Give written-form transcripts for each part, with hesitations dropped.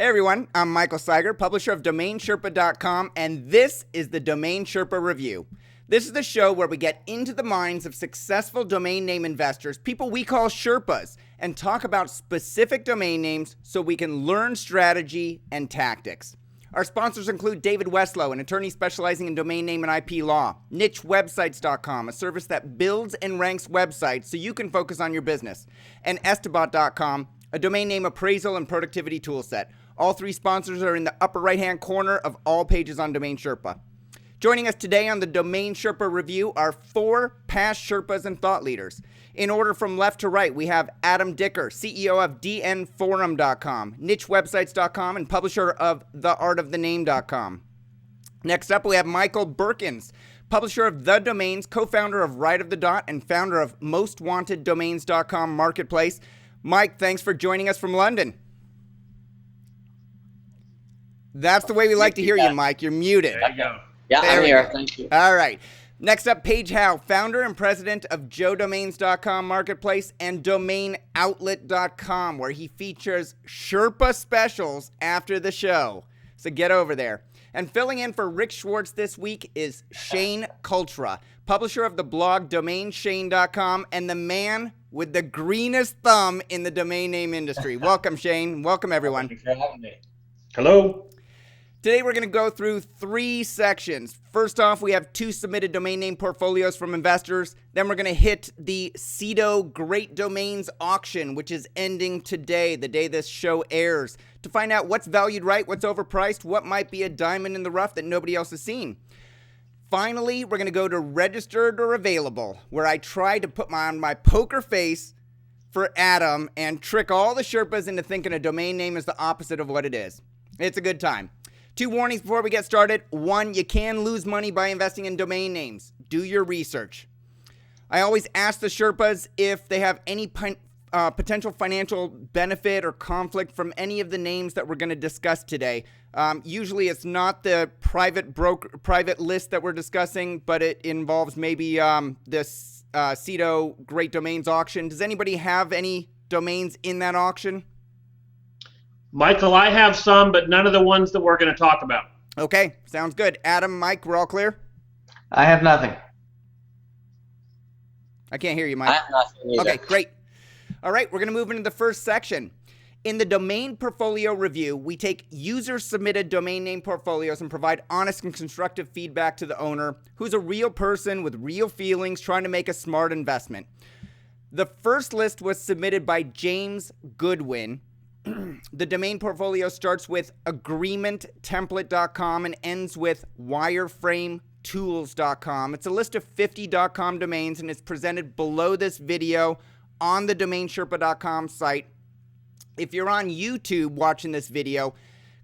Hey everyone, I'm Michael Seiger, publisher of DomainSherpa.com, and this is the Domain Sherpa Review. This is the show where we get into the minds of successful domain name investors, people we call Sherpas, and talk about specific domain names so we can learn strategy and tactics. Our sponsors include David Westlow, an attorney specializing in domain name and IP law, NicheWebsites.com, a service that builds and ranks websites so you can focus on your business, and Estabot.com, a domain name appraisal and productivity toolset. All three sponsors are in the upper right-hand corner of all pages on Domain Sherpa. Joining us today on the Domain Sherpa Review are four past Sherpas and thought leaders. In order from left to right, we have Adam Dicker, CEO of dnforum.com, nichewebsites.com, and publisher of theartofthename.com. Next up, we have Michael Berkens, publisher of The Domains, co-founder of Right of the Dot, and founder of MostWantedDomains.com marketplace. Mike, thanks for joining us from London. That's the way we like to hear you, Mike. You're muted. There you go. Yeah, I'm here. Thank you. All right. Next up, Paige Howe, founder and president of JoeDomains.com marketplace and DomainOutlet.com, where he features Sherpa specials after the show. So get over there. And filling in for Rick Schwartz this week is Shane Kultra, publisher of the blog DomainShane.com and the man with the greenest thumb in the domain name industry. Welcome, Shane. Welcome, everyone. Thanks for having me. Hello. Today we're going to go through three sections. First off, we have two submitted domain name portfolios from investors. Then we're going to hit the Cedo Great Domains auction, which is ending today, the day this show airs, to find out what's valued right, what's overpriced, what might be a diamond in the rough that nobody else has seen. Finally, we're going to go to registered or available, where I try to put on my poker face for Adam and trick all the Sherpas into thinking a domain name is the opposite of what it is. It's a good time. Two warnings before we get started. One, you can lose money by investing in domain names. Do your research. I always ask the Sherpas if they have any potential financial benefit or conflict from any of the names that we're going to discuss today. Usually it's not the private list that we're discussing, but it involves maybe this Cedo Great Domains auction. Does anybody have any domains in that auction? Michael, I have some, but none of the ones that we're going to talk about. Okay, sounds good. Adam, Mike, we're all clear? I have nothing. I can't hear you, Mike. I have nothing either. Okay, great. All right, we're going to move into the first section. In the domain portfolio review, we take user-submitted domain name portfolios and provide honest and constructive feedback to the owner, who's a real person with real feelings trying to make a smart investment. The first list was submitted by James Goodwin. The domain portfolio starts with agreementtemplate.com and ends with wireframetools.com. It's a list of 50 .com domains, and it's presented below this video on the DomainSherpa.com site. If you're on YouTube watching this video,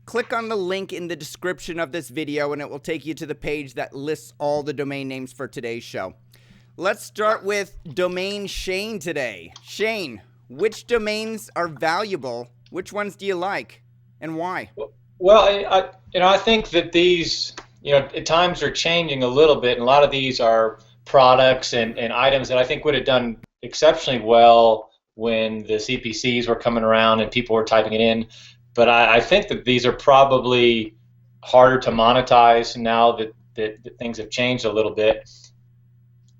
click on the link in the description of this video, and it will take you to the page that lists all the domain names for today's show. Let's start with Domain Shane today. Shane, which domains are valuable? Which ones do you like, and why? Well, I think that these, at times are changing a little bit, and a lot of these are products and items that I think would have done exceptionally well when the CPCs were coming around and people were typing it in. But I think that these are probably harder to monetize now that things have changed a little bit.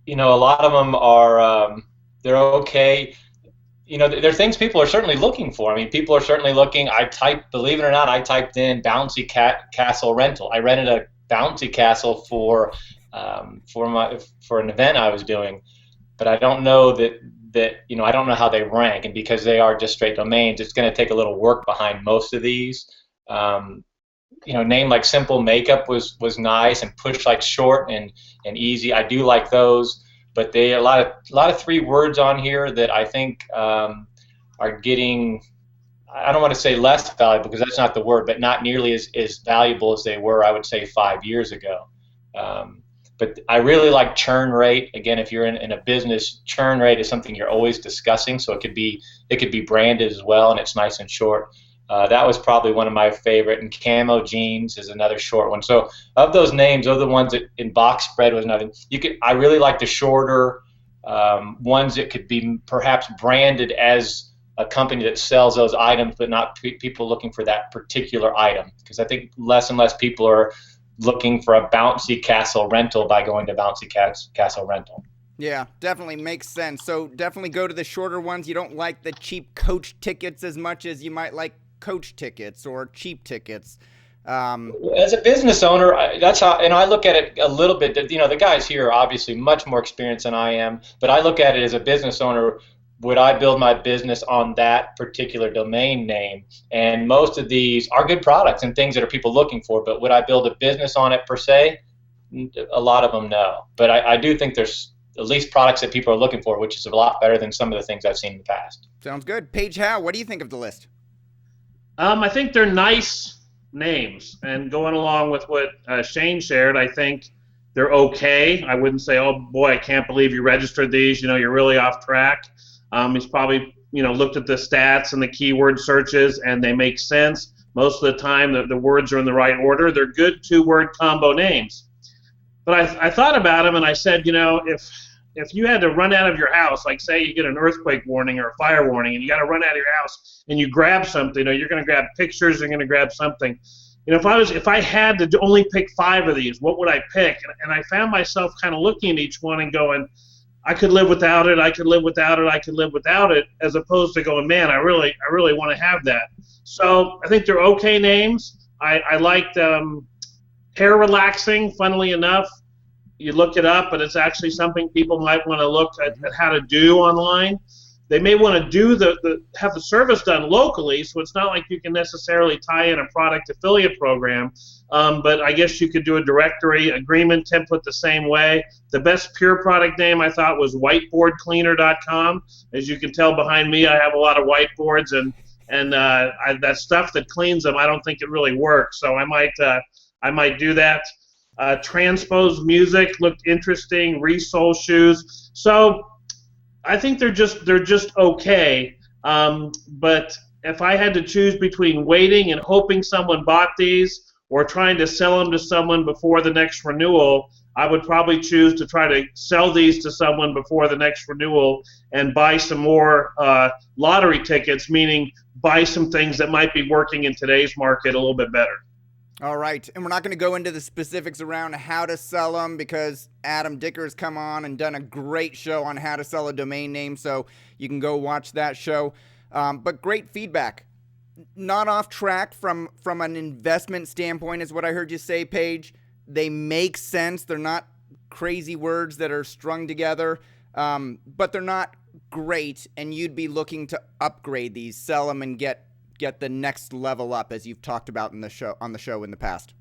A lot of them are, they're okay. There are things people are certainly looking for. I mean, people are certainly looking. Believe it or not, I typed in bouncy castle rental. I rented a bouncy castle for an event I was doing, but I don't know that I don't know how they rank, and because they are just straight domains, it's going to take a little work behind most of these. Name like Simple Makeup was nice, and Push Like Short and Easy. I do like those. But there are a lot of 3 words on here that I think are getting, I don't want to say less valuable because that's not the word, but not nearly as valuable as they were, I would say, 5 years ago. But I really like churn rate. Again, if you're in a business, churn rate is something you're always discussing, so it could be branded as well, and it's nice and short. That was probably one of my favorite, and Camo Jeans is another short one. So of those names, those are the ones that in box spread was nothing. I really like the shorter ones that could be perhaps branded as a company that sells those items, but not people looking for that particular item. Because I think less and less people are looking for a bouncy castle rental by going to bouncy castle rental. Yeah, definitely makes sense. So definitely go to the shorter ones. You don't like the cheap coach tickets as much as you might like coach tickets or cheap tickets. As a business owner, that's how, and I look at it a little bit. The guys here are obviously much more experienced than I am, but I look at it as a business owner. Would I build my business on that particular domain name? And most of these are good products and things that are people looking for, but would I build a business on it per se? A lot of them, no. But I do think there's at least products that people are looking for, which is a lot better than some of the things I've seen in the past. Sounds good. Paige Howe, what do you think of the list? I think they're nice names, and going along with what Shane shared, I think they're okay. I wouldn't say, oh boy, I can't believe you registered these. You're really off track. He's probably looked at the stats and the keyword searches, and they make sense. Most of the time, the words are in the right order. They're good 2-word combo names. But I thought about them, and I said, if you had to run out of your house, like say you get an earthquake warning or a fire warning, and you got to run out of your house, and you grab something, you're going to grab pictures, you're going to grab something. If I had to only pick 5 of these, what would I pick? And I found myself kind of looking at each one and going, I could live without it, I could live without it, I could live without it, as opposed to going, man, I really want to have that. So I think they're okay names. I liked hair relaxing, funnily enough. You look it up, but it's actually something people might want to look at how to do online. They may want to have the service done locally, so it's not like you can necessarily tie in a product affiliate program. But I guess you could do a directory agreement template the same way. The best pure product name I thought was whiteboardcleaner.com. As you can tell behind me, I have a lot of whiteboards, and that stuff that cleans them, I don't think it really works. So I might do that. Transpose music looked interesting. Resole shoes. So I think they're just okay. But if I had to choose between waiting and hoping someone bought these or trying to sell them to someone before the next renewal, I would probably choose to try to sell these to someone before the next renewal and buy some more lottery tickets, meaning buy some things that might be working in today's market a little bit better. All right, and we're not going to go into the specifics around how to sell them because Adam Dicker's come on and done a great show on how to sell a domain name, so you can go watch that show. But great feedback. Not off track from an investment standpoint is what I heard you say, Paige. They make sense. They're not crazy words that are strung together, but they're not great, and you'd be looking to upgrade these, sell them, and get the next level up, as you've talked about on the show in the past.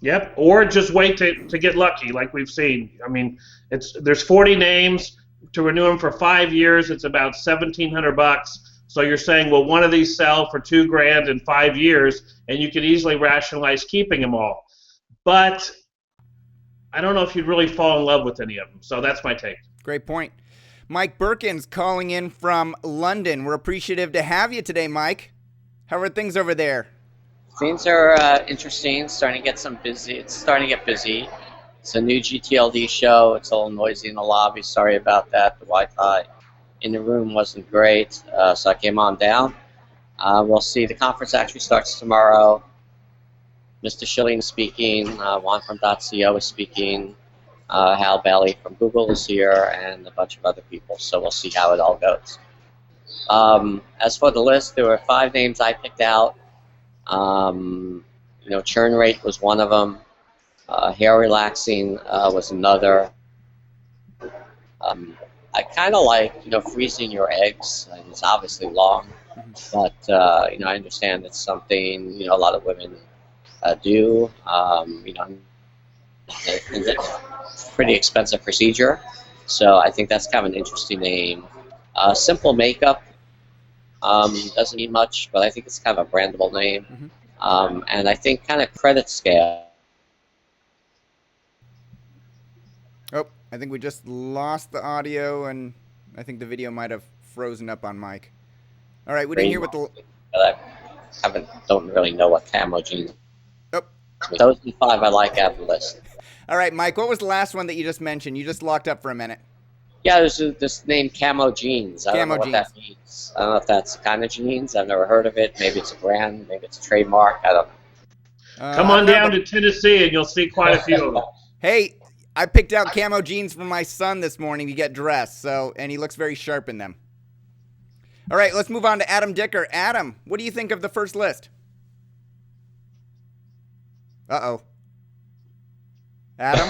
Yep, or just wait to get lucky, like we've seen. I mean, there's 40 names. To renew them for 5 years, it's about $1,700. So you're saying, well, one of these sell for $2,000 in 5 years, and you could easily rationalize keeping them all. But I don't know if you'd really fall in love with any of them. So that's my take. Great point. Mike Berkens calling in from London. We're appreciative to have you today, Mike. How are things over there? Things are interesting. It's starting to get busy. It's a new GTLD show. It's a little noisy in the lobby. Sorry about that. The Wi-Fi in the room wasn't great, so I came on down. We'll see. The conference actually starts tomorrow. Mr. Schilling is speaking. Juan from .co is speaking. Hal Bailey from Google is here, and a bunch of other people. So we'll see how it all goes. As for the list, there were 5 names I picked out. Churn rate was one of them. Hair relaxing was another. I kind of like, freezing your eggs. It's obviously long, but I understand it's something a lot of women do. It's a pretty expensive procedure, so I think that's kind of an interesting name. Simple Makeup doesn't need much, but I think it's kind of a brandable name. And I think kind of Credit Scale. Oh, I think we just lost the audio, and I think the video might have frozen up on Mike. All right, we didn't hear what the... I don't really know what camo jeans. Oh. Those are the 5 I like out of the list. All right, Mike, what was the last one that you just mentioned? You just locked up for a minute. Yeah, there's this name Camo Jeans. I don't know Camo what that means. I don't know if that's the kind of jeans. I've never heard of it. Maybe it's a brand. Maybe it's a trademark. I don't know. Come I on don't know, down but to Tennessee and you'll see quite a few of them. hey, I picked out camo jeans for my son this morning to get dressed, and he looks very sharp in them. All right, let's move on to Adam Dicker. Adam, what do you think of the first list? Uh-oh. Adam?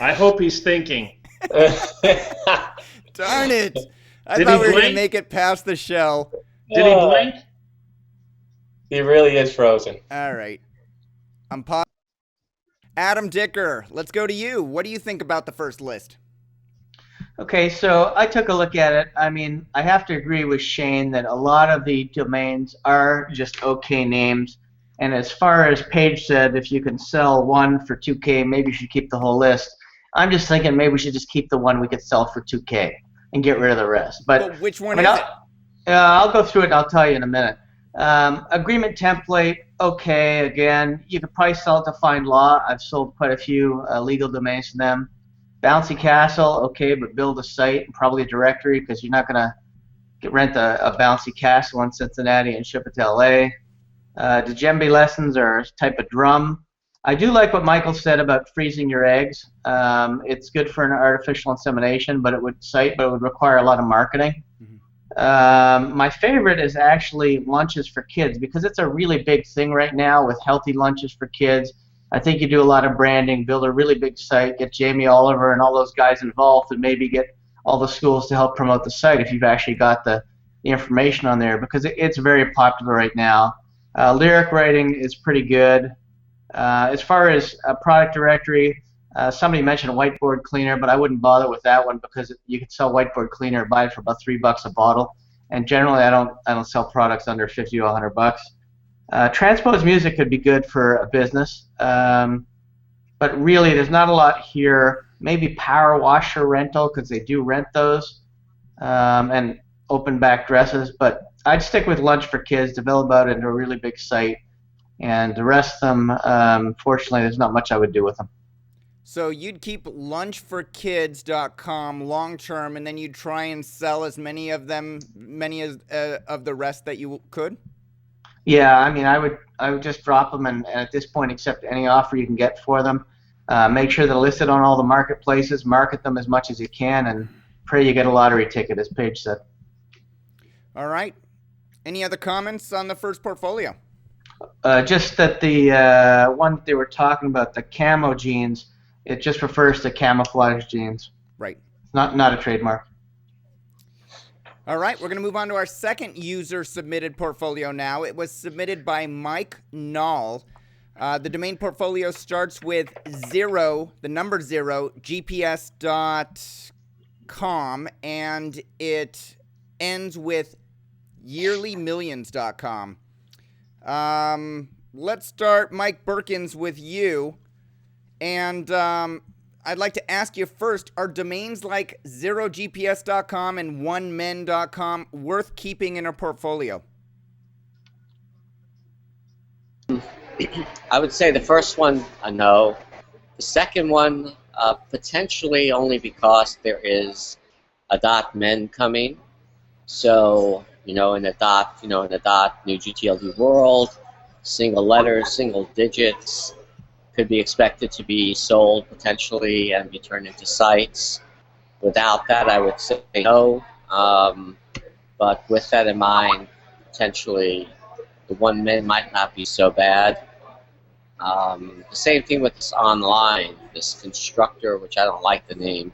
I hope he's thinking. Darn it. I Did thought he we were going to blink? make it past the show. Did he blink? He really is frozen. All right. I'm pausing. Adam Dicker, let's go to you. What do you think about the first list? Okay, so I took a look at it. I mean, I have to agree with Shane that a lot of the domains are just okay names. And as far as Paige said, if you can sell one for 2K, maybe you should keep the whole list. I'm just thinking maybe we should just keep the one we could sell for 2K and get rid of the rest. But which one is it? I'll go through it and I'll tell you in a minute. Agreement template, okay, again, you could probably sell it to Find Law. I've sold quite a few legal domains to them. Bouncy Castle, okay, but build a site and probably a directory because you're not going to rent a Bouncy Castle in Cincinnati and ship it to LA. Djembe lessons are a type of drum. I do like what Michael said about freezing your eggs. It's good for an artificial insemination, but it would require a lot of marketing. My favorite is actually lunches for kids because it's a really big thing right now with healthy lunches for kids. I think you do a lot of branding, build a really big site, get Jamie Oliver and all those guys involved, and maybe get all the schools to help promote the site if you've actually got the information on there because it's very popular right now. Lyric writing is pretty good. As far as a product directory, somebody mentioned a whiteboard cleaner, but I wouldn't bother with that one because you could sell whiteboard cleaner, buy it for about $3 a bottle. And generally, I don't sell products under $50 to $100. Transpose music could be good for a business, but really, there's not a lot here. Maybe power washer rental because they do rent those, and open back dresses. But I'd stick with lunch for kids, develop out into a really big site, and the rest of them, fortunately, there's not much I would do with them. So you'd keep lunchforkids.com long term, and then you'd try and sell as many of them, of the rest that you could? Yeah, I mean, I would just drop them and at this point accept any offer you can get for them. Make sure they're listed on all the marketplaces, market them as much as you can, and pray you get a lottery ticket, as Paige said. All right. Any other comments on the first portfolio? Just that the one they were talking about, the camo jeans, it just refers to camouflage jeans. Right. Not a trademark. All right, we're going to move on to our second user-submitted portfolio now. It was submitted by Mike Knoll. The domain portfolio starts with 0, the number 0, gps.com, and it ends with yearlymillions.com. Let's start, Mike Berkens, with you. And I'd like to ask you first, are domains like 0gps.com and onemen.com worth keeping in a portfolio? I would say the first one, no. The second one, potentially only because there is a .men coming. So, in the new GTLD world, single letters, single digits could be expected to be sold potentially and be turned into sites. Without that, I would say no. But with that in mind, potentially the one-men might not be so bad. The same thing with this online, this constructor, which I don't like the name,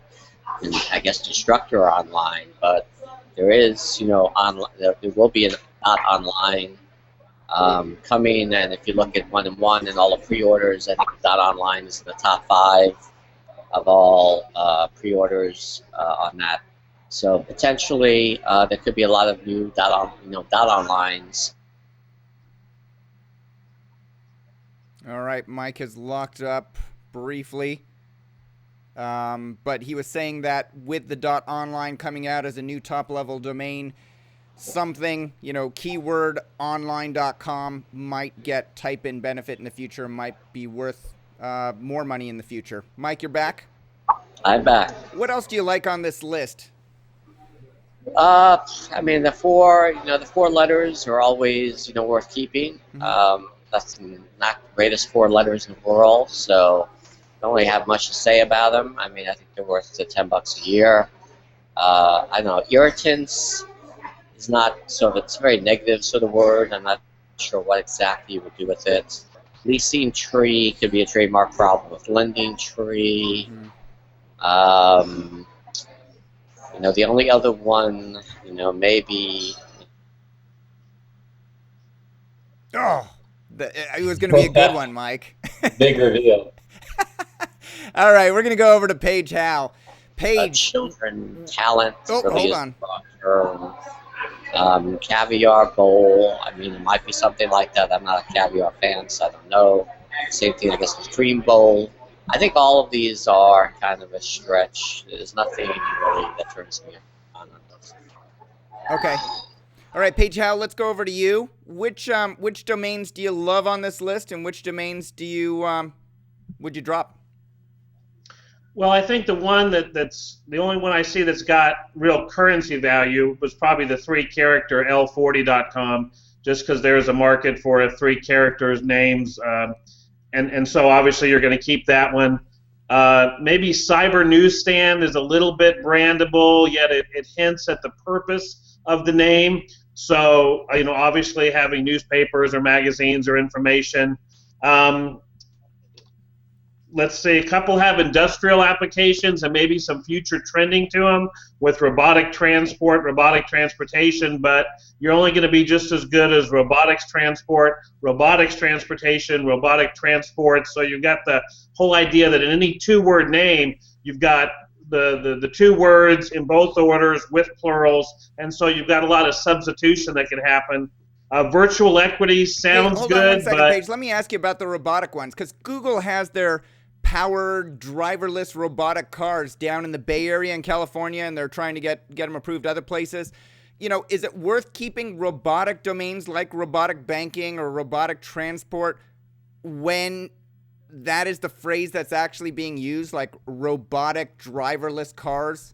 and I guess constructor online, but there is, there will be an .online coming, and if you look at 1&1 and all the pre-orders, I think .online is in the top 5 of all pre-orders on that. So potentially there could be a lot of new .onlines. All right, Mike has locked up briefly, but he was saying that with the .online coming out as a new top-level domain, something, keyword online.com might get type-in benefit in the future, might be worth more money in the future. Mike, you're back? I'm back. What else do you like on this list? I mean, the four letters are always, worth keeping. That's not the greatest four letters in the world, so I don't really have much to say about them. I mean, I think they're worth the $10 a year. I don't know, irritants is not it's a very negative sort of word. I'm not sure what exactly you would do with it. Leasing tree could be a trademark problem with lending tree. The only other one, maybe. Oh, it was going to be a good one, Mike. Big reveal. All right, we're going to go over to Paige Howe. Paige. Children talent. Oh, really hold on. Caviar bowl. I mean, it might be something like that. I'm not a caviar fan, so I don't know. Same thing, I guess, with cream bowl. I think all of these are kind of a stretch. There's nothing really that turns me on this. Okay. All right, Paige Howe, let's go over to you. Which domains do you love on this list, and which domains do you would you drop? Well, I think the one that's the only one I see that's got real currency value was probably the 3-character L40.com, just because there's a market for 3 characters names. And so obviously you're going to keep that one. Maybe Cyber Newsstand is a little bit brandable, yet it hints at the purpose of the name. So, obviously having newspapers or magazines or information. Let's say a couple have industrial applications and maybe some future trending to them with robotic transport, robotic transportation, but you're only going to be just as good as robotics transport, robotics transportation, robotic transport. So you've got the whole idea that in any 2-word name, you've got the 2 words in both orders with plurals, and so you've got a lot of substitution that can happen. Virtual equity sounds hold good, on one second, but Paige. Let me ask you about the robotic ones, because Google has their powered driverless robotic cars down in the Bay Area in California, and they're trying to get them approved other places. Is it worth keeping robotic domains like robotic banking or robotic transport when that is the phrase that's actually being used, like robotic driverless cars?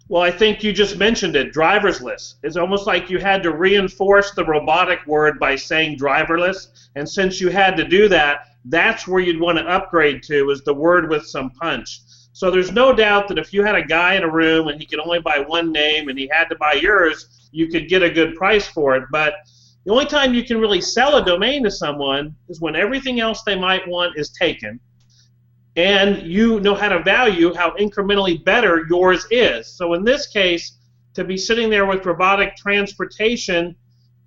Well, I think you just mentioned it, driverless. It's almost like you had to reinforce the robotic word by saying driverless, and since you had to do that, that's where you'd want to upgrade to, is the word with some punch. So there's no doubt that if you had a guy in a room and he could only buy one name and he had to buy yours, you could get a good price for it. But the only time you can really sell a domain to someone is when everything else they might want is taken, and you know how to value how incrementally better yours is. So in this case, to be sitting there with robotic transportation,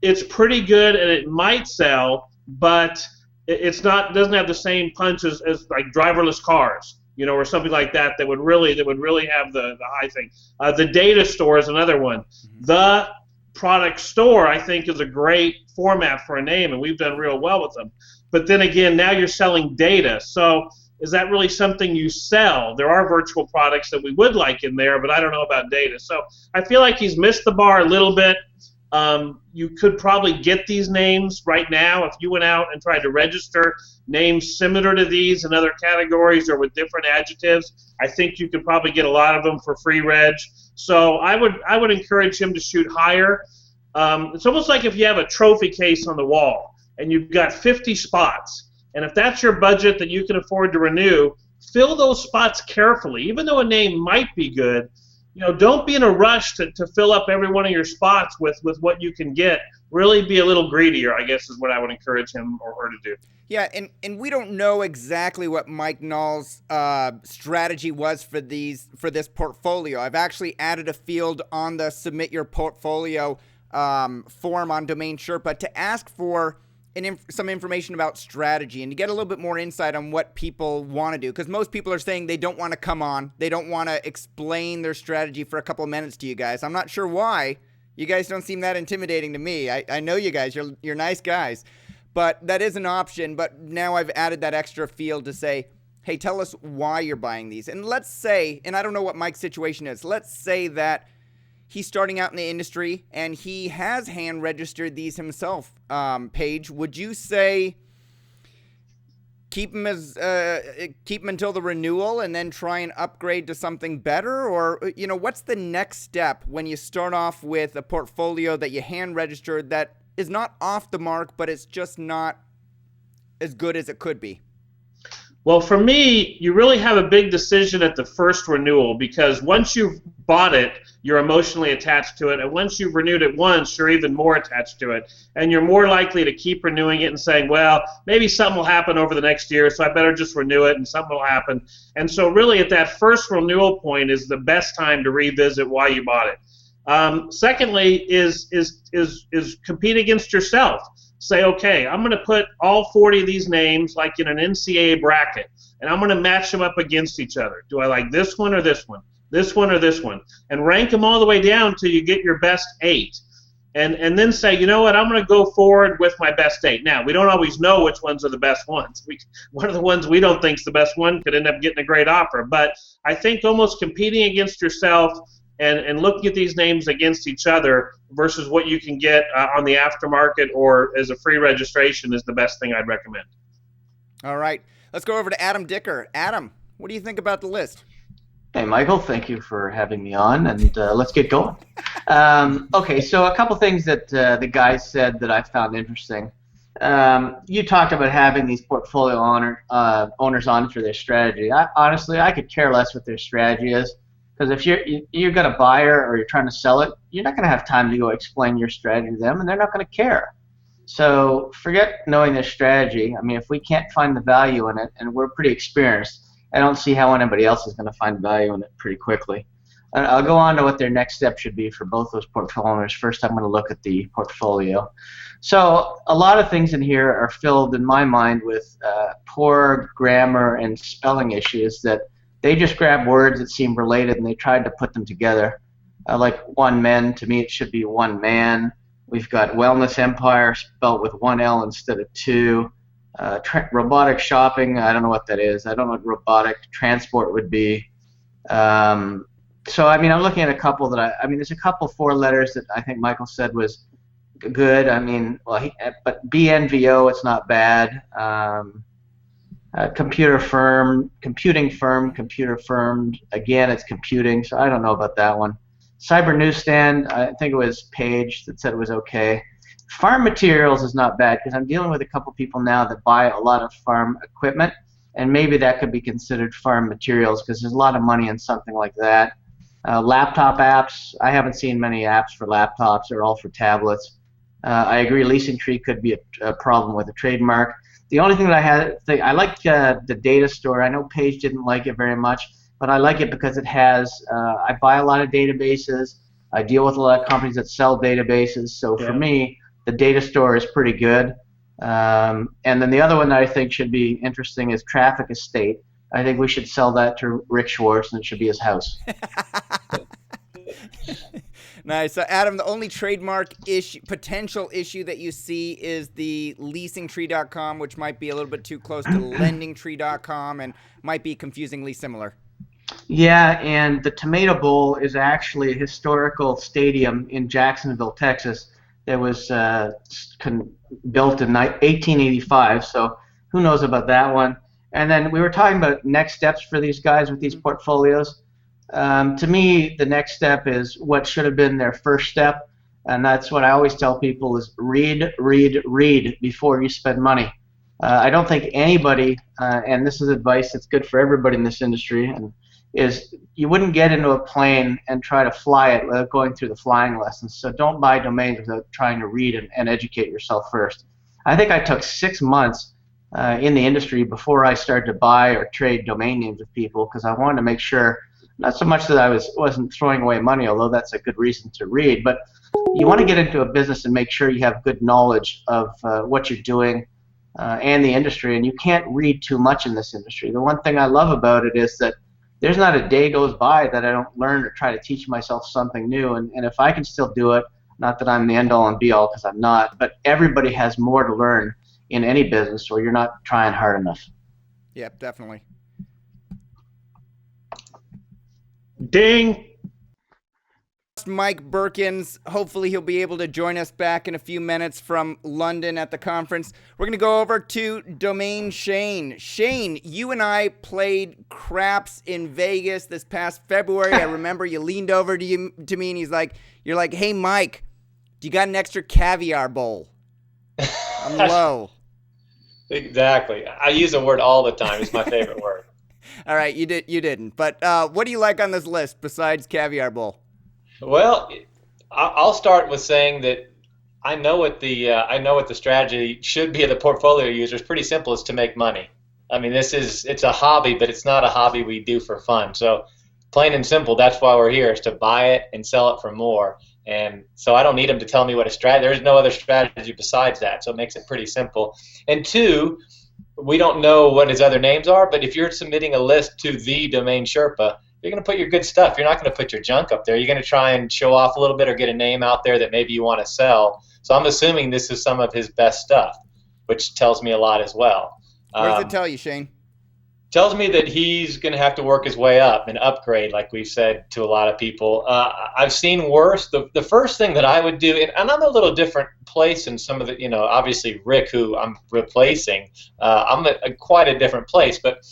it's pretty good and it might sell, but it's not, doesn't have the same punch as like driverless cars, or something like that would really have the high thing. The data store is another one. The product store, I think, is a great format for a name, and we've done real well with them. But then again, now you're selling data. So is that really something you sell? There are virtual products that we would like in there, but I don't know about data. So I feel like he's missed the bar a little bit. You could probably get these names right now if you went out and tried to register names similar to these in other categories or with different adjectives. I think you could probably get a lot of them for free reg. So I would encourage him to shoot higher. It's almost like if you have a trophy case on the wall and you've got 50 spots, and if that's your budget that you can afford to renew, fill those spots carefully. Even though a name might be good, don't be in a rush to fill up every one of your spots with what you can get. Really be a little greedier, I guess, is what I would encourage him or her to do. Yeah, and we don't know exactly what Mike Knoll's strategy was for this portfolio. I've actually added a field on the Submit Your Portfolio form on DomainSherpa to ask for some information about strategy and to get a little bit more insight on what people want to do, because most people are saying they don't want to come on. They don't want to explain their strategy for a couple of minutes to you guys. I'm not sure why. You guys don't seem that intimidating to me. I know you guys. You're nice guys. But that is an option. But now I've added that extra field to say, hey, tell us why you're buying these. And let's say, and I don't know what Mike's situation is, let's say that he's starting out in the industry and he has hand registered these himself. Paige, would you say keep them until the renewal and then try and upgrade to something better? Or, what's the next step when you start off with a portfolio that you hand registered that is not off the mark, but it's just not as good as it could be? Well, for me, you really have a big decision at the first renewal, because once you've bought it, you're emotionally attached to it, and once you've renewed it once, you're even more attached to it, and you're more likely to keep renewing it and saying, well, maybe something will happen over the next year, so I better just renew it, and something will happen. And so really at that first renewal point is the best time to revisit why you bought it. Secondly is compete against yourself. Say, okay, I'm going to put all 40 of these names like in an NCAA bracket, and I'm going to match them up against each other. Do I like this one or this one? This one or this one? And rank them all the way down till you get your best 8. And then say, you know what, I'm going to go forward with my best 8. Now, we don't always know which ones are the best ones. One of the ones we don't think is the best one could end up getting a great offer. But I think almost competing against yourself and looking at these names against each other versus what you can get on the aftermarket or as a free registration is the best thing I'd recommend. All right. Let's go over to Adam Dicker. Adam, what do you think about the list? Hey, Michael, thank you for having me on, and let's get going. Okay, so a couple things that the guys said that I found interesting. You talked about having these portfolio owners on for their strategy. Honestly, I could care less what their strategy is. Because if you've got a buyer or you're trying to sell it, you're not going to have time to go explain your strategy to them, and they're not going to care. So forget knowing their strategy. I mean, if we can't find the value in it, and we're pretty experienced, I don't see how anybody else is going to find value in it pretty quickly. I'll go on to what their next step should be for both those portfolio owners. First, I'm going to look at the portfolio. So a lot of things in here are filled, in my mind, with poor grammar and spelling issues that they just grab words that seem related and they tried to put them together. Like one man, to me it should be one man. We've got Wellness Empire spelled with one L instead of two. Robotic shopping, I don't know what that is. I don't know what robotic transport would be. So, I mean, I'm looking at a couple that there's a couple 4 letters that I think Michael said was good. I mean, but BNVO, it's not bad. Computing firm, again, it's computing, so I don't know about that one. Cyber Newsstand, I think it was Paige that said it was okay. Farm materials is not bad, because I'm dealing with a couple people now that buy a lot of farm equipment, and maybe that could be considered farm materials, because there's a lot of money in something like that. Laptop apps, I haven't seen many apps for laptops. They're all for tablets. I agree Leasing Tree could be a problem with a trademark. The only thing that I like the data store. I know Paige didn't like it very much, but I like it because it has, I buy a lot of databases. I deal with a lot of companies that sell databases. So for me, the data store is pretty good. And then the other one that I think should be interesting is Traffic Estate. I think we should sell that to Rick Schwartz, and it should be his house. Nice. So, Adam, the only trademark potential issue that you see is the leasingtree.com, which might be a little bit too close to lendingtree.com and might be confusingly similar. Yeah, and the Tomato Bowl is actually a historical stadium in Jacksonville, Texas, that was built in 1885, so who knows about that one. And then we were talking about next steps for these guys with these portfolios. To me, the next step is what should have been their first step, and that's what I always tell people is read before you spend money. I don't think anybody, and this is advice that's good for everybody in this industry, and is you wouldn't get into a plane and try to fly it without going through the flying lessons. So don't buy domains without trying to read and educate yourself first. I think I took 6 months in the industry before I started to buy or trade domain names with people, because I wanted to make sure, not so much that I wasn't throwing away money, although that's a good reason to read, but you want to get into a business and make sure you have good knowledge of what you're doing and the industry, and you can't read too much in this industry. The one thing I love about it is that there's not a day goes by that I don't learn or try to teach myself something new, and if I can still do it, not that I'm the end-all and be-all, because I'm not, but everybody has more to learn in any business, or you're not trying hard enough. Yep, definitely. Ding. lost Mike Berkens. Hopefully he'll be able to join us back in a few minutes from London at the conference. We're going to go over to Domain Shane. Shane, you and I played craps in Vegas this past February. I remember you leaned over to me and you're like, hey, Mike, do you got an extra caviar bowl? I'm low. Exactly. I use the word all the time. It's my favorite word. All right, you didn't. But what do you like on this list besides caviar bowl? Well, I'll start with saying that I know what the strategy should be of the portfolio user. It's pretty simple. It's to make money. I mean, it's a hobby, but it's not a hobby we do for fun. So plain and simple, that's why we're here, is to buy it and sell it for more. And so I don't need them to tell me what a strategy. There's no other strategy besides that. So it makes it pretty simple. And two, we don't know what his other names are, but if you're submitting a list to the Domain Sherpa, you're going to put your good stuff. You're not going to put your junk up there. You're going to try and show off a little bit or get a name out there that maybe you want to sell. So I'm assuming this is some of his best stuff, which tells me a lot as well. What does it tell you, Shane? Tells me that he's going to have to work his way up and upgrade, like we've said to a lot of people. I've seen worse. The first thing that I would do, and I'm a little different place than some of the, obviously Rick, who I'm replacing, I'm at quite a different place. But,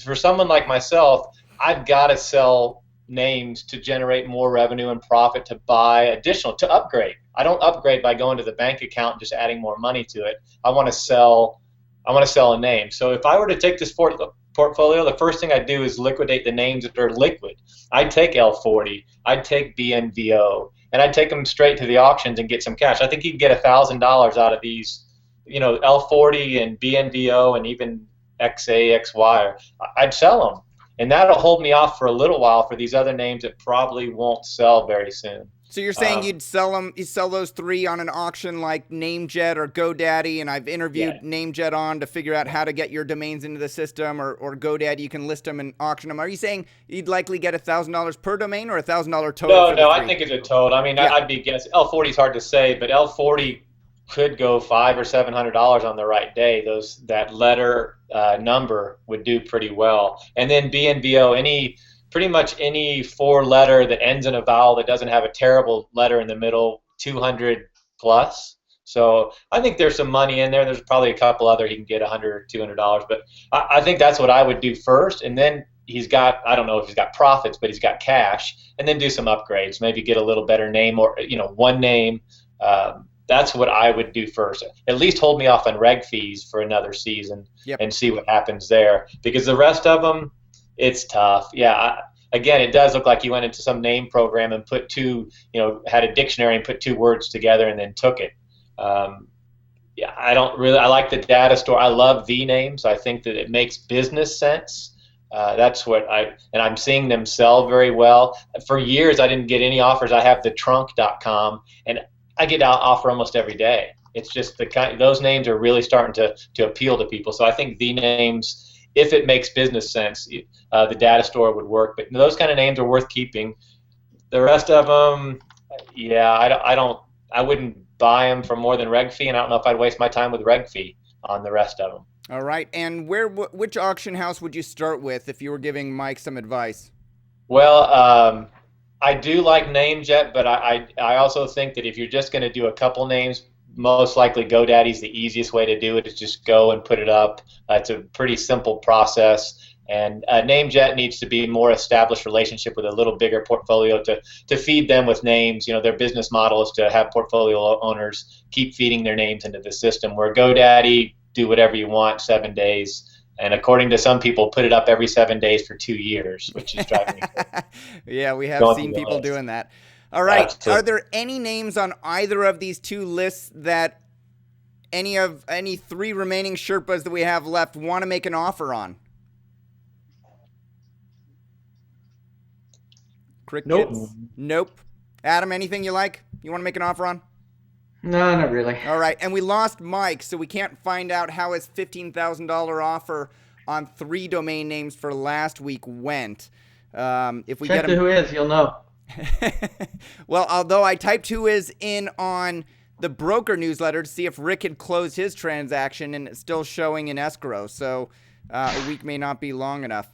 for someone like myself, I've got to sell names to generate more revenue and profit to to upgrade. I don't upgrade by going to the bank account and just adding more money to it. I want to sell a name. So if I were to take this portfolio, the first thing I'd do is liquidate the names that are liquid. I'd take L40, I'd take BNVO, and I'd take them straight to the auctions and get some cash. I think you can get $1,000 out of these, L40 and BNVO and even XA, XY. I'd sell them. And that'll hold me off for a little while for these other names that probably won't sell very soon. So you're saying you'd sell those three on an auction like NameJet or GoDaddy, and I've interviewed NameJet on to figure out how to get your domains into the system, or GoDaddy, you can list them and auction them. Are you saying you'd likely get $1,000 per domain or $1,000 total? No, I think it's a total. I mean, I'd be guessing. L40 is hard to say, but L40 could go $500 or $700 on the right day. That letter number would do pretty well. And then BNVO, pretty much any 4-letter that ends in a vowel that doesn't have a terrible letter in the middle, 200 plus. So I think there's some money in there. There's probably a couple other he can get $100 or $200, but I think that's what I would do first. And then he's got, I don't know if he's got profits, but he's got cash, and then do some upgrades. Maybe get a little better name, or one name. That's what I would do first. At least hold me off on reg fees for another season and see what happens there. Because the rest of them, it's tough. Yeah, again, it does look like you went into some name program and put had a dictionary and put 2 words together and then took it. I like the data store. I love the names. I think that it makes business sense. That's what I'm seeing them sell very well. For years, I didn't get any offers. I have the trunk.com, and I get an offer almost every day. It's just those names are really starting to appeal to people. So I think the names, if it makes business sense, the data store would work. But those kind of names are worth keeping. The rest of them, I wouldn't buy them for more than reg fee, and I don't know if I'd waste my time with reg fee on the rest of them. All right, and which auction house would you start with if you were giving Mike some advice? Well, I do like NameJet, but I also think that if you're just going to do a couple names, most likely GoDaddy's the easiest way to do it. Is just go and put it up. It's a pretty simple process. And NameJet needs to be a more established relationship with a little bigger portfolio to feed them with names. Their business model is to have portfolio owners keep feeding their names into the system, where GoDaddy, do whatever you want, 7 days. And according to some people, put it up every 7 days for 2 years, which is driving me crazy. Yeah, we have seen people doing that. All right. Absolutely. Are there any names on either of these 2 lists that any 3 remaining Sherpas that we have left want to make an offer on? Crickets? Nope. Adam, anything you like? You want to make an offer on? No, not really. All right, and we lost Mike, so we can't find out how his $15,000 offer on 3 domain names for last week went. If we check get him, who is, you'll know. Well, although I typed who is in on the broker newsletter to see if Rick had closed his transaction, and it's still showing in escrow, so a week may not be long enough.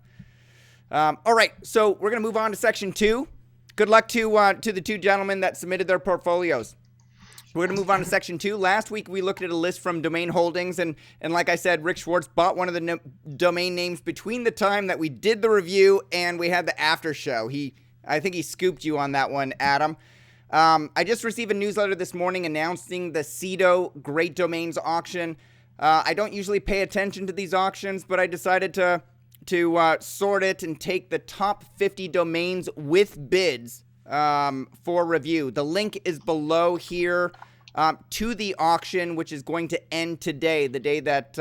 All right, so we're going to move on to section 2. Good luck to the two gentlemen that submitted their portfolios. We're going to move on to section 2. Last week, we looked at a list from Domain Holdings, and like I said, Rick Schwartz bought one of the domain names between the time that we did the review and we had the after show. I think he scooped you on that one, Adam. I just received a newsletter this morning announcing the Cedo Great Domains auction. I don't usually pay attention to these auctions, but I decided to sort it and take the top 50 domains with bids for review. The link is below here to the auction, which is going to end today, the day that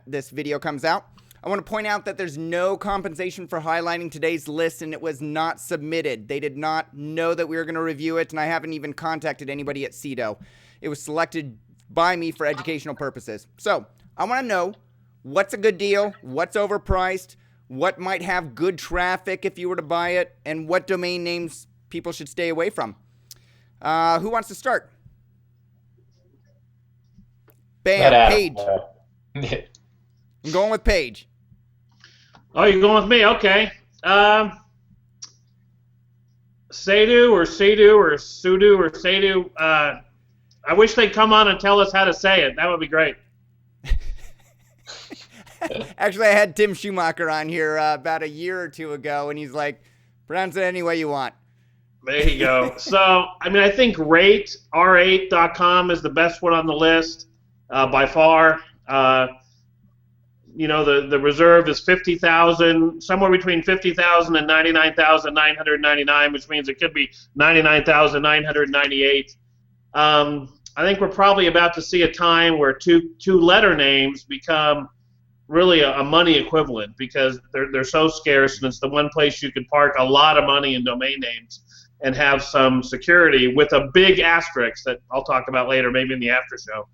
this video comes out. I want to point out that there's no compensation for highlighting today's list, and it was not submitted. They did not know that we were going to review it, and I haven't even contacted anybody at Cedo. It was selected by me for educational purposes. So I want to know what's a good deal, what's overpriced, what might have good traffic if you were to buy it, and what domain names people should stay away from. Who wants to start? Bam, Paige. I'm going with Paige. Oh, you're going with me? Okay. Sedu or Sedu or Sudu or Sedu. I wish they'd come on and tell us how to say it. That would be great. Actually, I had Tim Schumacher on here about a year or two ago, and he's like, pronounce it any way you want. There you go. So, I mean, I think r8.com is the best one on the list by far. You know, the reserve is 50,000, somewhere between 50,000 and 99,999, which means it could be 99,998. I think we're probably about to see a time where two letter names become really a money equivalent because they're so scarce, and it's the one place you could park a lot of money in domain names and have some security with a big asterisk that I'll talk about later, maybe in the after show.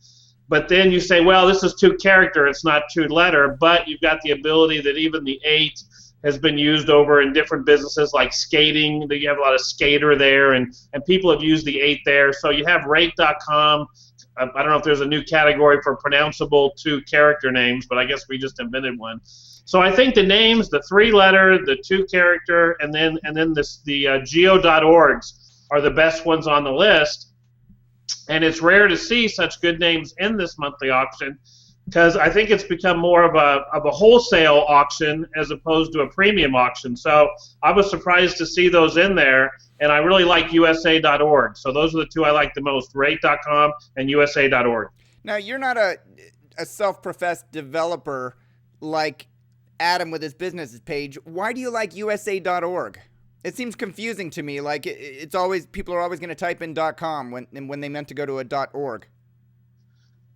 But then you say, well, this is 2 character, it's not 2 letter, but you've got the ability that even the 8 has been used over in different businesses like skating. You have a lot of skater there, and people have used the 8 there. So you have rate.com. I don't know if there's a new category for pronounceable 2 character names, but I guess we just invented one. So I think the names, the 3 letter, the 2 character, and then the geo.orgs are the best ones on the list. And it's rare to see such good names in this monthly auction because I think it's become more of a wholesale auction as opposed to a premium auction. So I was surprised to see those in there, and I really like USA.org. So those are the 2 I like the most, rate.com and USA.org. Now, you're not a self-professed developer like Adam with his business page. Why do you like USA.org? It seems confusing to me. Like it's always people are always going to type in .com when they meant to go to a .org.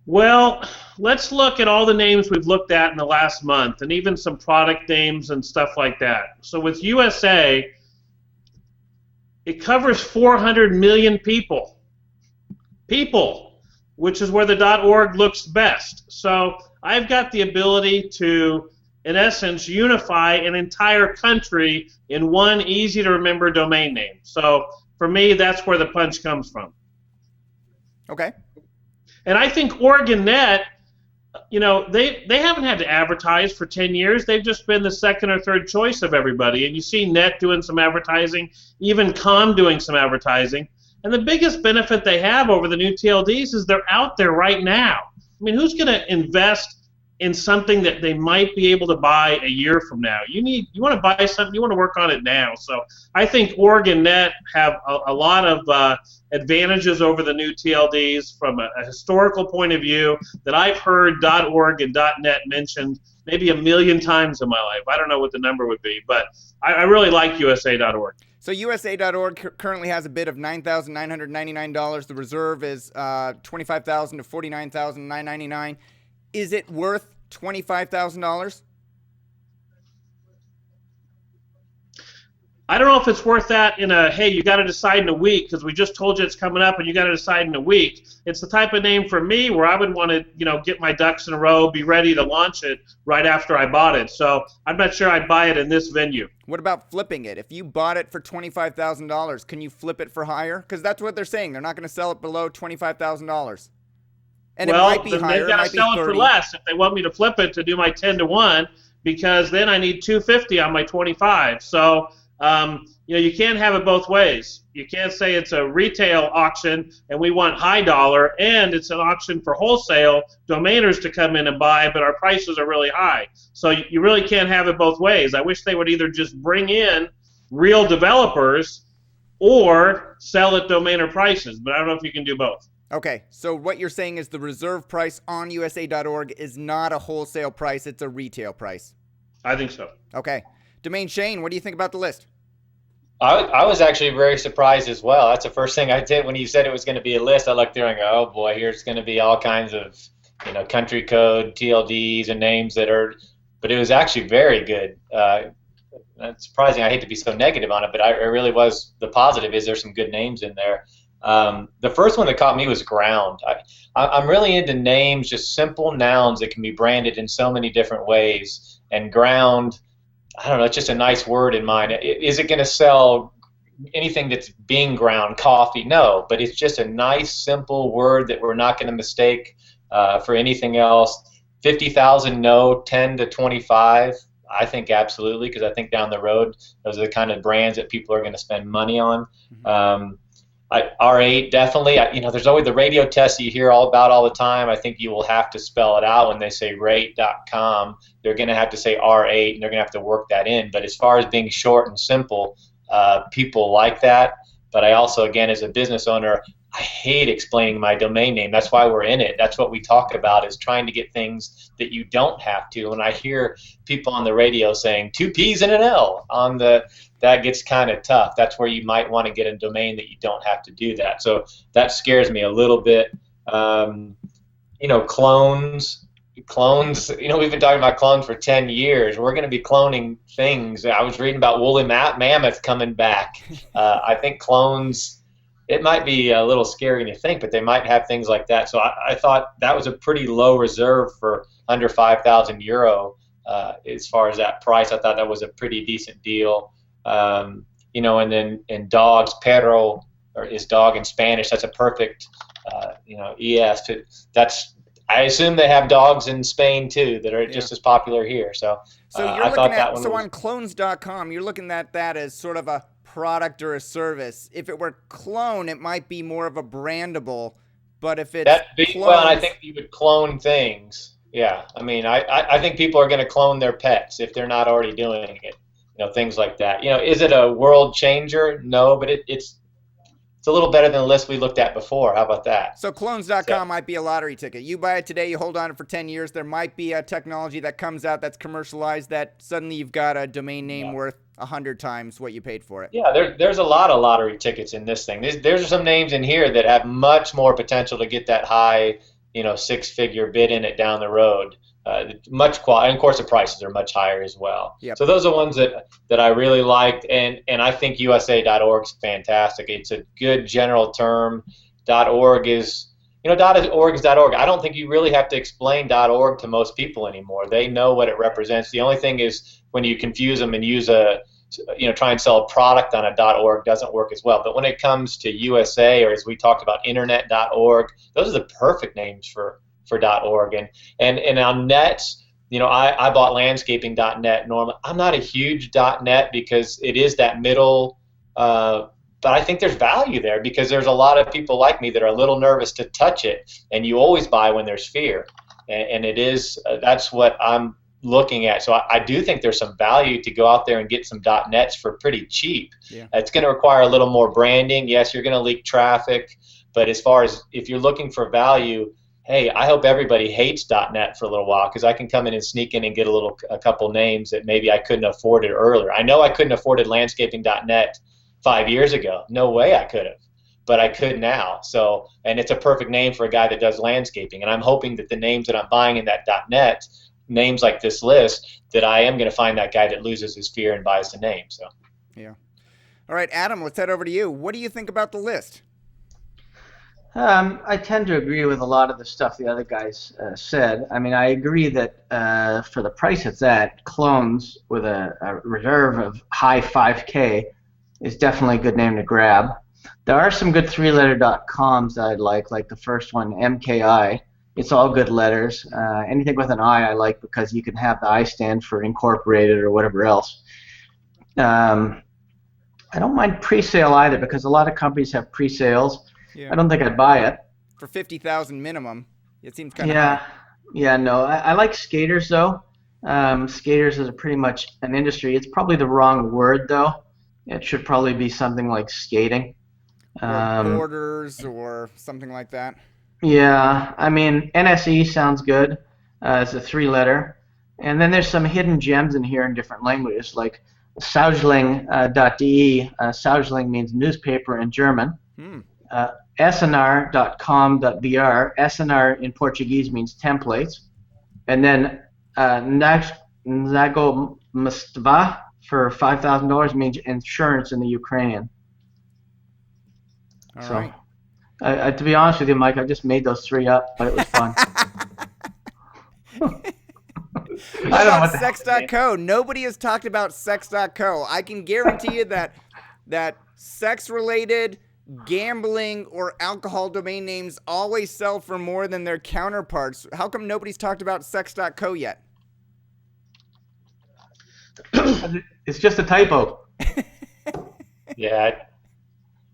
Well, let's look at all the names we've looked at in the last month, and even some product names and stuff like that. So with USA, it covers 400 million people, which is where the .org looks best. So I've got the ability to, in essence, unify an entire country in one easy-to-remember domain name. So for me, that's where the punch comes from. Okay. And I think OregonNet, you know, they haven't had to advertise for 10 years. They've just been the second or third choice of everybody. And you see Net doing some advertising, even Com doing some advertising. And the biggest benefit they have over the new TLDs is they're out there right now. I mean, who's going to invest in something that they might be able to buy a year from now? You want to buy something, you want to work on it now. So I think OregonNet have a lot of advantages over the new TLDs from a historical point of view that I've heard .org and .net mentioned maybe 1 million times in my life. I don't know what the number would be, but I really like USA.org. So USA.org currently has a bid of $9,999. The reserve is $25,000 to $49,999. Is it worth $25,000? I don't know if it's worth that in a, hey, you got to decide in a week because we just told you it's coming up and you got to decide in a week. It's the type of name for me where I would want to, get my ducks in a row, be ready to launch it right after I bought it. So I'm not sure I'd buy it in this venue. What about flipping it? If you bought it for $25,000, can you flip it for higher? Because that's what they're saying. They're not going to sell it below $25,000. And well, it might be higher. They've got to sell it for less if they want me to flip it to do my 10 to 1, because then I need $250 on my 25. So You can't have it both ways. You can't say it's a retail auction and we want high dollar, and it's an auction for wholesale domainers to come in and buy, but our prices are really high. So you really can't have it both ways. I wish they would either just bring in real developers or sell at domainer prices, but I don't know if you can do both. Okay, so what you're saying is the reserve price on USA.org is not a wholesale price, it's a retail price. I think so. Okay. Domain Shane, what do you think about the list? I was actually very surprised as well. That's the first thing I did when you said it was going to be a list. I looked there and go, oh boy, here's going to be all kinds of, country code, TLDs, and names that are. But it was actually very good. That's surprising. I hate to be so negative on it, but it really was. The positive is there's some good names in there. The first one that caught me was ground. I'm really into names, just simple nouns that can be branded in so many different ways. And ground, I don't know, it's just a nice word in mine. Is it going to sell anything that's being ground, coffee? No, but it's just a nice, simple word that we're not going to mistake for anything else. 50,000, no. 10 to 25, I think absolutely, because I think down the road, those are the kind of brands that people are going to spend money on. R8, definitely. There's always the radio tests you hear all the time. I think you will have to spell it out when they say rate.com. They're going to have to say R8, and they're going to have to work that in. But as far as being short and simple, people like that. But I also, again, as a business owner, I hate explaining my domain name. That's why we're in it. That's what we talk about, is trying to get things that you don't have to. When I hear people on the radio saying 2 P's and an L that gets kind of tough. That's where you might want to get a domain that you don't have to do that. So that scares me a little bit. Clones. We've been talking about clones for 10 years. We're going to be cloning things. I was reading about woolly mammoth coming back. I think clones, it might be a little scary to think, but they might have things like that. So I thought that was a pretty low reserve for under 5,000 euro as far as that price. I thought that was a pretty decent deal. And then in dogs, perro is dog in Spanish. That's a perfect, ES. I assume they have dogs in Spain too that are just as popular here. So you're looking at, on clones.com, you're looking at that as sort of a product or a service. If it were clone, it might be more of a brandable. But if it's I think you would clone things. Yeah, I think people are going to clone their pets if they're not already doing it. Things like that. Is it a world changer? No, but it's a little better than the list we looked at before. How about that? So clones.com might be a lottery ticket. You buy it today, you hold on it for 10 years. There might be a technology that comes out that's commercialized that suddenly you've got a domain name worth 100 times what you paid for it. Yeah, there's a lot of lottery tickets in this thing. There's some names in here that have much more potential to get that high, 6-figure bid in it down the road. Much quality, and of course the prices are much higher as well. Yep. So those are ones that I really liked, and I think USA.org is fantastic. It's a good general term. .org is, .org is .org. I don't think you really have to explain .org to most people anymore. They know what it represents. The only thing is when you confuse them and use try and sell a product on a .org doesn't work as well. But when it comes to USA, or as we talked about, internet.org, those are the perfect names for .org. And on nets, I bought landscaping.net normally. I'm not a huge .net because it is that middle, but I think there's value there because there's a lot of people like me that are a little nervous to touch it, and you always buy when there's fear. And it is, that's what I'm looking at. So I do think there's some value to go out there and get some .nets for pretty cheap. Yeah. It's going to require a little more branding. Yes, you're going to leak traffic, but as far as if you're looking for value, hey, I hope everybody hates .net for a little while because I can come in and sneak in and get a couple names that maybe I couldn't afford it earlier. I know I couldn't afford it landscaping.net 5 years ago. No way I could have, but I could now. So, and it's a perfect name for a guy that does landscaping. And I'm hoping that the names that I'm buying in that .net, names like this list, that I am going to find that guy that loses his fear and buys the name. So, yeah. All right, Adam, let's head over to you. What do you think about the list? I tend to agree with a lot of the stuff the other guys said. I agree that for the price it's at, clones with a reserve of high 5K is definitely a good name to grab. There are some good three-letter.coms that I'd like the first one, MKI. It's all good letters. Anything with an I like because you can have the I stand for incorporated or whatever else. I don't mind pre-sale either because a lot of companies have pre-sales. Yeah. I don't think I'd buy it. For 50,000 minimum, it seems kind of Yeah, high. yeah, no. I like skaters though. Skaters is pretty much an industry. It's probably the wrong word though. It should probably be something like skating. Or borders or something like that. Yeah, I mean NSE sounds good. It's a 3-letter, and then there's some hidden gems in here in different languages, like Saugling.de. Saugling means newspaper in German. snr.com.br. SNR in Portuguese means templates. And then Nagomstva for $5,000 means insurance in the Ukrainian. All So, right. to be honest with you, Mike, I just made those 3 up, but it was fun. I don't know what the Sex.co. Nobody has talked about Sex.co. I can guarantee you that sex-related, gambling, or alcohol domain names always sell for more than their counterparts. How come nobody's talked about Sex.co yet? It's just a typo. Yeah.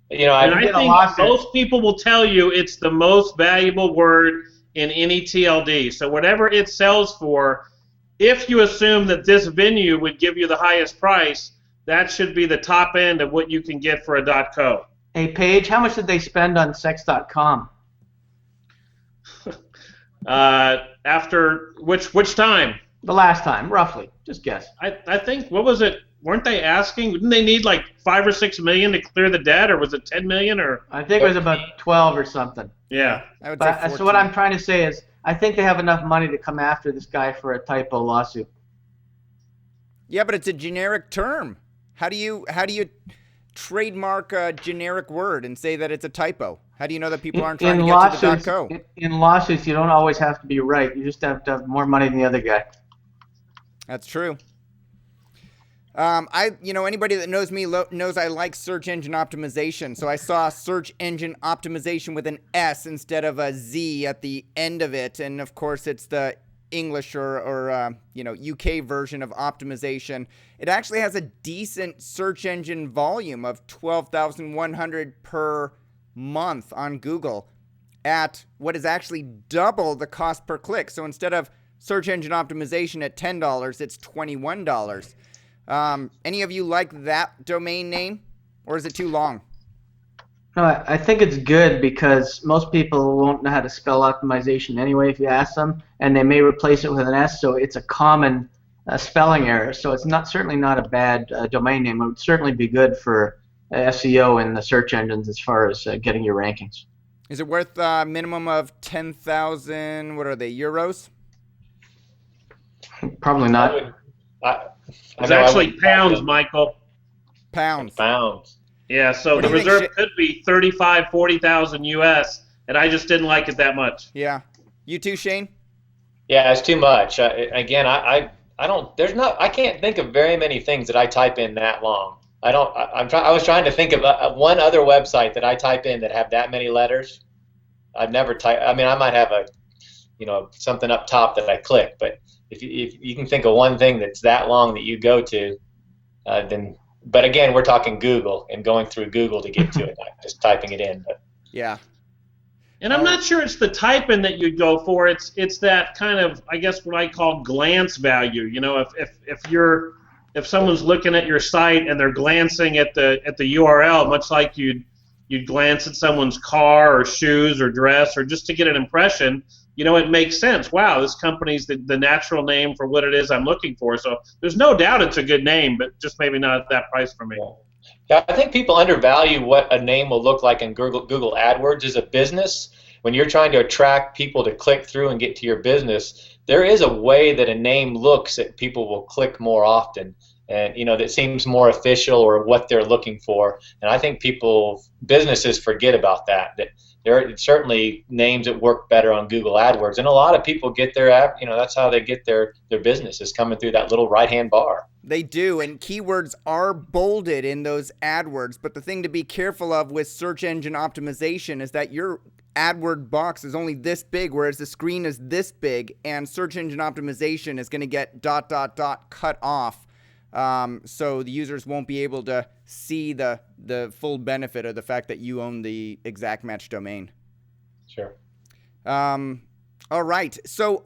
And I think most people will tell you it's the most valuable word in any TLD. So whatever it sells for, if you assume that this venue would give you the highest price, that should be the top end of what you can get for a .co. Hey, Paige, how much did they spend on sex.com? After which time? The last time, roughly. Just guess. I think, what was it? Weren't they asking? Didn't they need like $5 or $6 million to clear the debt, or was it $10 million? Or I think it was about 12 or something. Yeah. I would say 14. So what I'm trying to say is, I think they have enough money to come after this guy for a typo lawsuit. Yeah, but it's a generic term. How do you trademark a generic word and say that it's a typo? How do you know that people aren't trying to get to the .co? In lawsuits, you don't always have to be right. You just have to have more money than the other guy. That's true. Anybody that knows me knows I like search engine optimization. So I saw search engine optimization with an S instead of a Z at the end of it. And of course, it's the English or UK version of optimization. It actually has a decent search engine volume of 12,100 per month on Google at what is actually double the cost per click. So instead of search engine optimization at $10, it's $21. Any of you like that domain name, or is it too long? No, I think it's good because most people won't know how to spell optimization anyway if you ask them, and they may replace it with an S, so it's a common spelling error. So it's certainly not a bad domain name. It would certainly be good for SEO in the search engines as far as getting your rankings. Is it worth a minimum of 10,000, what are they, euros? Probably not. It's actually pounds, Michael. Pounds. Yeah, so the reserve could be 35,000, 40,000 US, and I just didn't like it that much. Yeah. You too, Shane? Yeah, it's too much. I can't think of very many things that I type in that long. I was trying to think of one other website that I type in that have that many letters. I've never typed. I mean, I might have something up top that I click, but if you can think of one thing that's that long that you go to, then. But again, we're talking Google and going through Google to get to it, not just typing it in. But. Yeah. And I'm not sure it's the typing that you'd go for. It's that kind of, I guess, what I call glance value. You know, if someone's looking at your site and they're glancing at the URL, much like you'd glance at someone's car or shoes or dress or just to get an impression, you know, it makes sense. Wow, this company's the natural name for what it is I'm looking for. So there's no doubt it's a good name, but just maybe not at that price for me. Yeah, I think people undervalue what a name will look like in Google AdWords as a business. When you're trying to attract people to click through and get to your business, there is a way that a name looks that people will click more often. And, you know, that seems more official or what they're looking for. And I think businesses forget about that there are certainly names that work better on Google AdWords. And a lot of people get their that's how they get their business is coming through that little right-hand bar. They do, and keywords are bolded in those AdWords. But the thing to be careful of with search engine optimization is that your AdWord box is only this big, whereas the screen is this big, and search engine optimization is going to get ... cut off. So the users won't be able to see the full benefit of the fact that you own the exact match domain. Sure. All right. So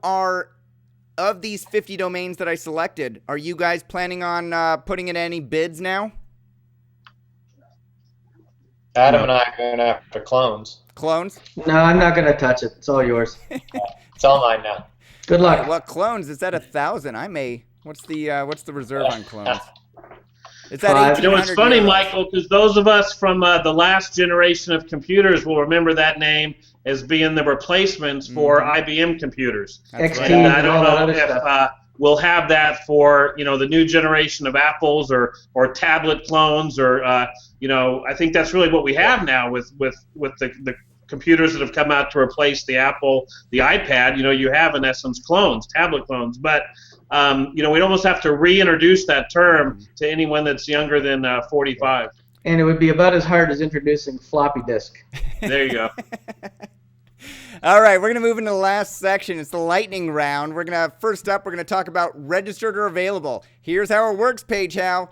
of these 50 domains that I selected, are you guys planning on putting in any bids now? Adam and I are going after clones. Clones? No, I'm not going to touch it. It's all yours. It's all mine now. Good luck. Well, clones, it's at 1,000. I may. What's the reserve on clones? It's at 1,800. You know, it's funny, euros. Michael, because those of us from the last generation of computers will remember that name as being the replacements for IBM computers. That's XT right. And I don't all that know other if stuff. we'll have that for, you know, the new generation of Apples or tablet clones or, you know, I think that's really what we have now with the computers that have come out to replace the Apple, the iPad. You know, you have, in essence, clones, tablet clones. But, you know, we'd almost have to reintroduce that term to anyone that's younger than 45. And it would be about as hard as introducing floppy disk. There you go. All right, we're going to move into the last section. It's the lightning round. First up, we're going to talk about registered or available. Here's how it works, Paige Howe.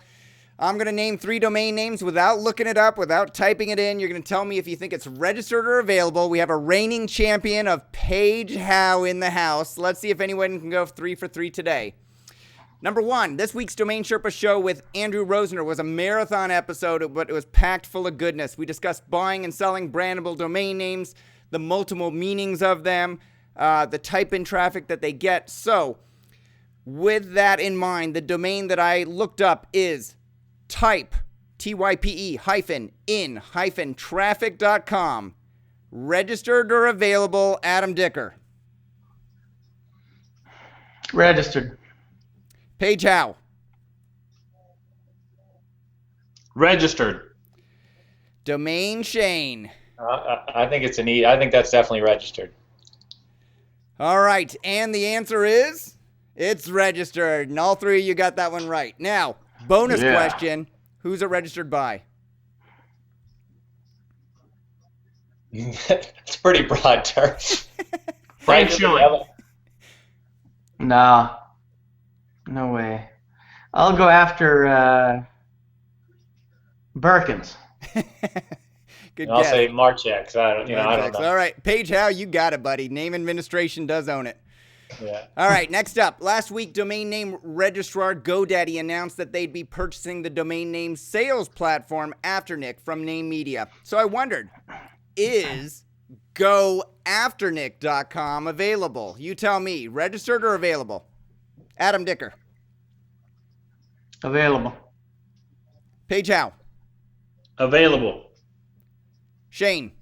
I'm going to name 3 domain names without looking it up, without typing it in. You're going to tell me if you think it's registered or available. We have a reigning champion of Paige Howe in the house. Let's see if anyone can go 3 for 3 today. Number 1, this week's Domain Sherpa show with Andrew Rosener was a marathon episode, but it was packed full of goodness. We discussed buying and selling brandable domain names, the multiple meanings of them, the type-in traffic that they get. So, with that in mind, the domain that I looked up is type, T-Y-P-E, in traffic.com. Registered or available, Adam Dicker? Registered. Paige Howe? Registered. Domain Shane? I think it's I think that's definitely registered. All right, and the answer is it's registered, and all 3 of you got that one right. Now, bonus question, who's it registered by? It's a pretty broad term. Frank Schilling. No. No way. I'll go after Berkens. Good I'll guess. say Marchex. I don't know. All right, Paige Howe, you got it, buddy. Name administration does own it. Yeah. All right, next up. Last week, domain name registrar GoDaddy announced that they'd be purchasing the domain name sales platform Afternic from Name Media. So I wondered, is goafternic.com available? You tell me, registered or available? Adam Dicker? Available. Paige Howe? Available. Shane?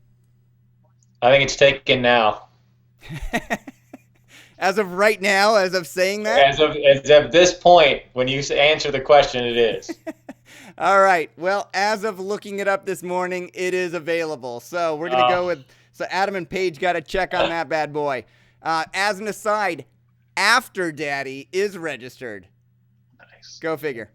I think it's taken now. As of right now, as of saying that? As of this point, when you answer the question, it is. All right. Well, as of looking it up this morning, it is available. So we're going to go with, so Adam and Paige got to check on that bad boy. As an aside, After Daddy is registered. Nice. Go figure.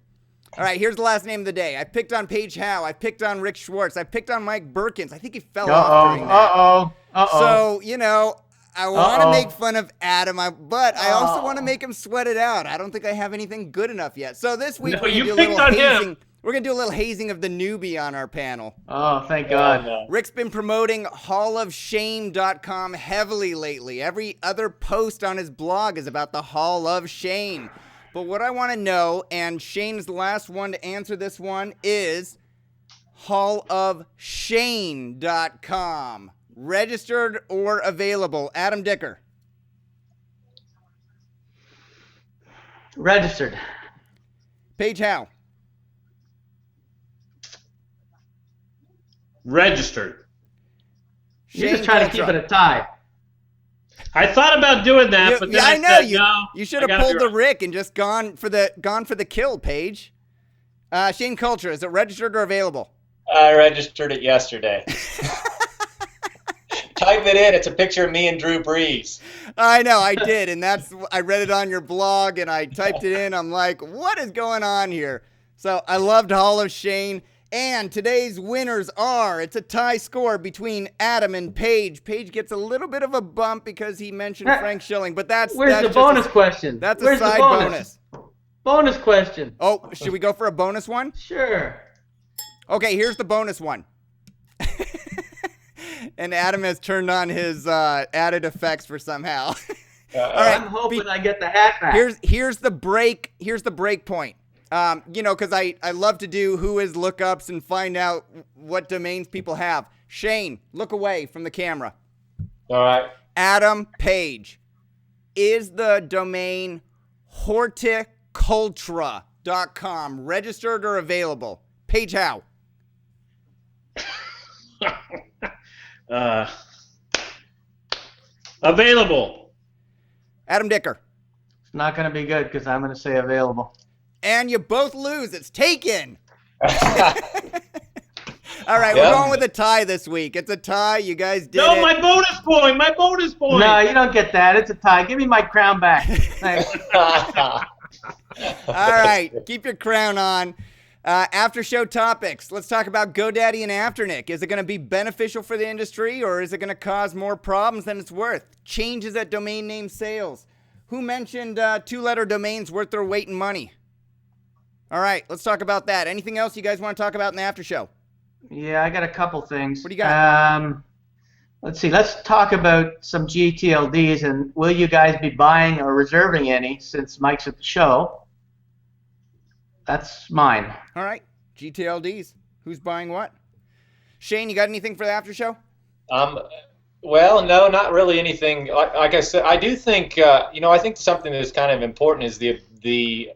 All right, here's the last name of the day. I picked on Paige Howe. I picked on Rick Schwartz. I picked on Mike Berkens. I think he fell off during that. So, you know, I want to make fun of Adam, but I also want to make him sweat it out. I don't think I have anything good enough yet. So this week we're going to do a little hazing. We're going to do a little hazing of the newbie on our panel. Oh, thank God. No. Rick's been promoting hallofshame.com heavily lately. Every other post on his blog is about the Hall of Shame. But what I want to know, and Shane is the last one to answer this one, is hallofshane.com. Registered or available? Adam Dicker? Registered. Paige Howe? Registered. You're just trying to keep it a tie. I thought about doing that, but then I said, no. You should have pulled the Rick and just gone for the kill, Paige. Shane Culture, is it registered or available? I registered it yesterday. Type it in. It's a picture of me and Drew Brees. I know, I did, and I read it on your blog, and I typed it in. I'm like, what is going on here? So I loved Hall of Shane. And today's winners are, it's a tie score between Adam and Paige. Paige gets a little bit of a bump because he mentioned Frank Schilling, but that's the bonus question? That's Where's a side bonus? bonus. Bonus question. Oh, should we go for a bonus one? Sure. Okay, here's the bonus one. And Adam has turned on his added effects for somehow. All right, I'm hoping I get the hat back. Here's the break point. Because I love to do who is lookups and find out what domains people have. Shane, look away from the camera. All right. Adam Page. Is the domain horticultura.com registered or available? Page, how? Available. Adam Dicker. It's not going to be good because I'm going to say available. And you both lose. It's taken. All right, we're going with a tie this week. It's a tie. You guys did it. No, my bonus point. My bonus point. No, you don't get that. It's a tie. Give me my crown back. Thanks. All right, keep your crown on. After show topics. Let's talk about GoDaddy and Afternic. Is it going to be beneficial for the industry, or is it going to cause more problems than it's worth? Changes at domain name sales. Who mentioned two-letter domains worth their weight in money? All right, let's talk about that. Anything else you guys want to talk about in the after show? Yeah, I got a couple things. What do you got? Let's see. Let's talk about some GTLDs, and will you guys be buying or reserving any since Mike's at the show? That's mine. All right, GTLDs. Who's buying what? Shane, you got anything for the after show? Well, no, not really anything. Like I said, I do think, I think something that's kind of important is the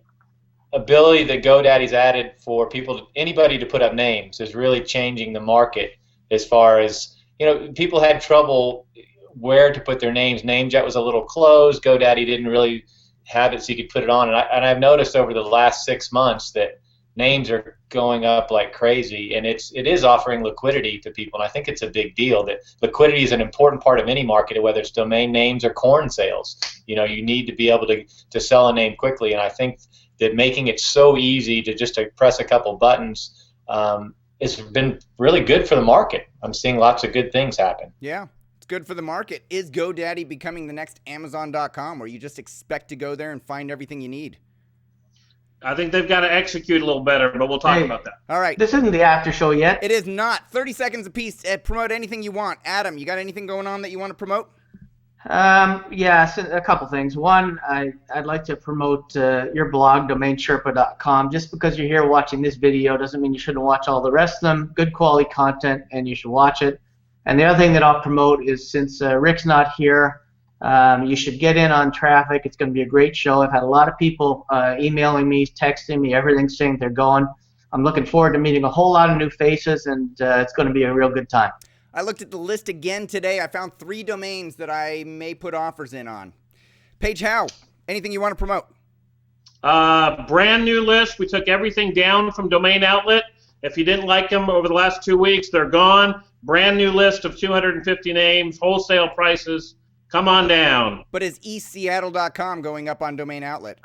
ability that GoDaddy's added for anybody to put up names is really changing the market as far as, people had trouble where to put their names. NameJet was a little closed. GoDaddy didn't really have it so you could put it on. And I've noticed over the last 6 months that names are going up like crazy, and it is offering liquidity to people. And I think it's a big deal that liquidity is an important part of any market, whether it's domain names or corn sales. You need to be able to sell a name quickly, and I think that making it so easy to press a couple buttons has been really good for the market. I'm seeing lots of good things happen. Yeah, it's good for the market. Is GoDaddy becoming the next Amazon.com, where you just expect to go there and find everything you need? I think they've got to execute a little better, but we'll talk about that. All right. This isn't the after show yet. It is not. 30 seconds apiece. Promote anything you want. Adam, you got anything going on that you want to promote? Yes, a couple things. One, I'd like to promote your blog, DomainSherpa.com. Just because you're here watching this video doesn't mean you shouldn't watch all the rest of them. Good quality content, and you should watch it. And the other thing that I'll promote is, since Rick's not here, you should get in on traffic. It's going to be a great show. I've had a lot of people emailing me, texting me, everything saying they're going. I'm looking forward to meeting a whole lot of new faces, and it's going to be a real good time. I looked at the list again today. I found 3 domains that I may put offers in on. Paige Howe, anything you want to promote? Brand new list. We took everything down from Domain Outlet. If you didn't like them over the last 2 weeks, they're gone. Brand new list of 250 names, wholesale prices. Come on down. But is eastseattle.com going up on Domain Outlet?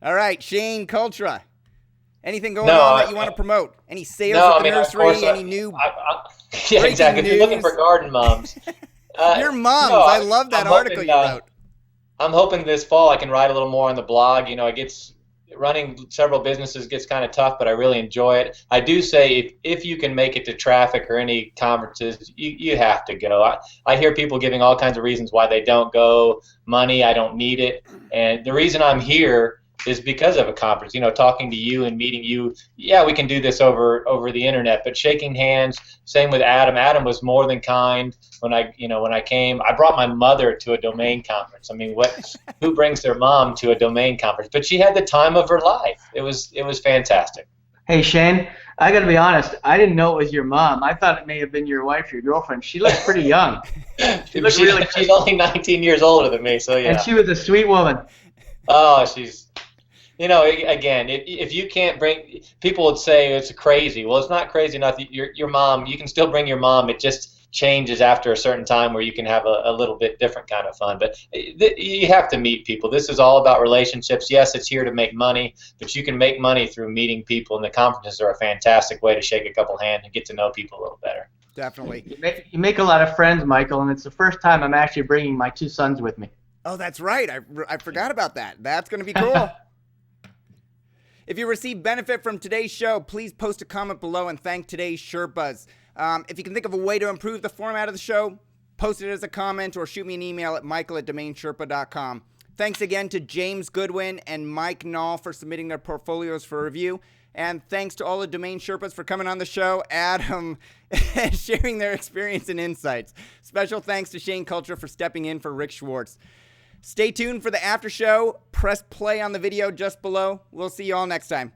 All right, Shane Cultra. Anything going on that you want to promote? Any sales at the nursery? Any new? Yeah, exactly. If you're looking for garden moms. Your moms. I love that article you wrote. I'm hoping this fall I can write a little more on the blog. It gets running several businesses gets kind of tough, but I really enjoy it. I do say if you can make it to traffic or any conferences, you have to go. I hear people giving all kinds of reasons why they don't go. Money, I don't need it. And the reason I'm here is because of a conference, talking to you and meeting you. Yeah, we can do this over the internet, but shaking hands, same with Adam. Adam was more than kind when I came. I brought my mother to a domain conference. I mean, who brings their mom to a domain conference? But she had the time of her life. It was fantastic. Hey, Shane, I got to be honest. I didn't know it was your mom. I thought it may have been your wife or your girlfriend. She looks pretty young. She's only 19 years older than me, so yeah. And she was a sweet woman. Oh, she's... again, if you can't bring, people would say it's crazy. Well, it's not crazy enough. Your mom, you can still bring your mom. It just changes after a certain time where you can have a little bit different kind of fun. But you have to meet people. This is all about relationships. Yes, it's here to make money, but you can make money through meeting people, and the conferences are a fantastic way to shake a couple hands and get to know people a little better. Definitely. You make a lot of friends, Michael, and it's the first time I'm actually bringing my 2 sons with me. Oh, that's right. I forgot about that. That's going to be cool. If you receive benefit from today's show, please post a comment below and thank today's Sherpas. If you can think of a way to improve the format of the show, post it as a comment or shoot me an email at michael@DomainSherpa.com. Thanks again to James Goodwin and Mike Nall for submitting their portfolios for review. And thanks to all the Domain Sherpas for coming on the show, Adam, sharing their experience and insights. Special thanks to Shane Culture for stepping in for Rick Schwartz. Stay tuned for the after show. Press play on the video just below. We'll see you all next time.